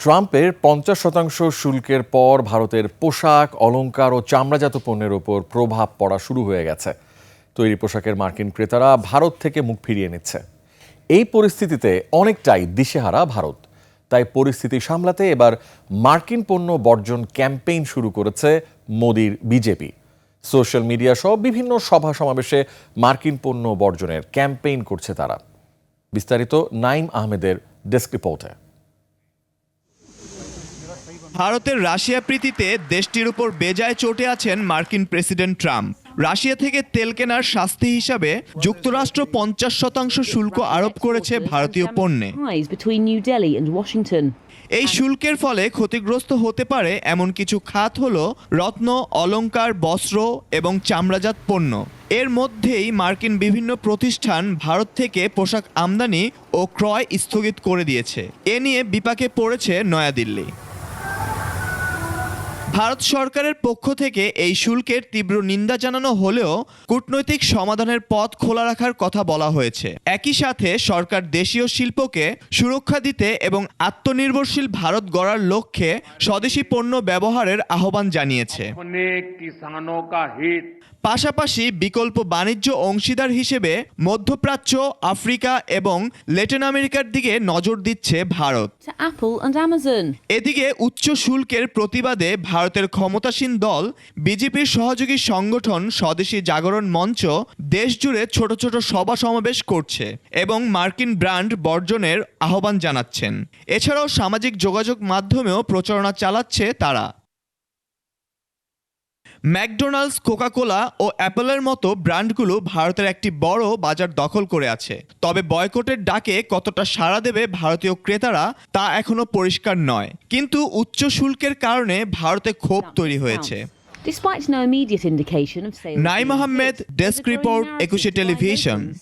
ট্রাম্পের 50% শুল্কের পর ভারতের পোশাক, অলংকার ও চামড়াজাত পণ্যের ওপর প্রভাব পড়া শুরু হয়ে গেছে। তৈরি পোশাকের মার্কিন ক্রেতারা ভারত থেকে মুখ ফিরিয়ে নিচ্ছে। এই পরিস্থিতিতে অনেকটাই দিশেহারা ভারত। তাই পরিস্থিতি সামলাতে এবার মার্কিন পণ্য বর্জন ক্যাম্পেইন শুরু করেছে মোদির বিজেপি। সোশ্যাল মিডিয়া সহ বিভিন্ন সভা সমাবেশে মার্কিন পণ্য বর্জনের ক্যাম্পেইন করছে তারা। বিস্তারিত নাইম আহমেদের ডেস্ক রিপোর্টে। ভারতের রাশিয়া প্রীতিতে দেশটির উপর বেজায় চটে আছেন মার্কিন প্রেসিডেন্ট ট্রাম্প। রাশিয়া থেকে তেল কেনার শাস্তি হিসাবে যুক্তরাষ্ট্র 50% শুল্ক আরোপ করেছে ভারতীয় পণ্যে। এই শুল্কের ফলে ক্ষতিগ্রস্ত হতে পারে এমন কিছু খাত হলো রত্ন, অলংকার, বস্ত্র এবং চামড়াজাত পণ্য। এর মধ্যেই মার্কিন বিভিন্ন প্রতিষ্ঠান ভারত থেকে পোশাক আমদানি ও ক্রয় স্থগিত করে দিয়েছে। এ নিয়ে বিপাকে পড়েছে নয়াদিল্লি। ভারত সরকারের পক্ষ থেকে এই শুল্কের তীব্র নিন্দা জানানো হলেও কূটনৈতিক সমাধানের পথ খোলা রাখার কথা বলা হয়েছে। একই সাথে সরকার দেশীয় শিল্পকে সুরক্ষা দিতে এবং আত্মনির্ভরশীল ভারত গড়ার লক্ষ্যে স্বদেশি পণ্য ব্যবহারের আহ্বান জানিয়েছে। পাশাপাশি বিকল্প বাণিজ্য অংশীদার হিসেবে মধ্যপ্রাচ্য, আফ্রিকা এবং ল্যাটিন আমেরিকার দিকে নজর দিচ্ছে ভারত। এদিকে উচ্চ শুল্কের প্রতিবাদে ভারতের ক্ষমতাসীন দল বিজেপির সহযোগী সংগঠন স্বদেশী জাগরণ মঞ্চ দেশজুড়ে ছোট ছোট সভা সমাবেশ করছে এবং মার্কিন ব্র্যান্ড বর্জনের আহ্বান জানাচ্ছেন। এছাড়াও সামাজিক যোগাযোগ মাধ্যমেও প্রচারণা চালাচ্ছে তারা। ম্যাকডোনাল্ডস, কোকা-কোলা ও অ্যাপলের মতো ব্র্যান্ডগুলো ভারতের একটি বড় বাজার দখল করে আছে। তবে বয়কটের ডাকে কতটা সাড়া দেবে ভারতীয় ক্রেতারা তা এখনো পরিষ্কার নয়। কিন্তু উচ্চ শুল্কের কারণে ভারতে ক্ষোভ তৈরি হয়েছে। Naim Ahmed, desk report, 21 television.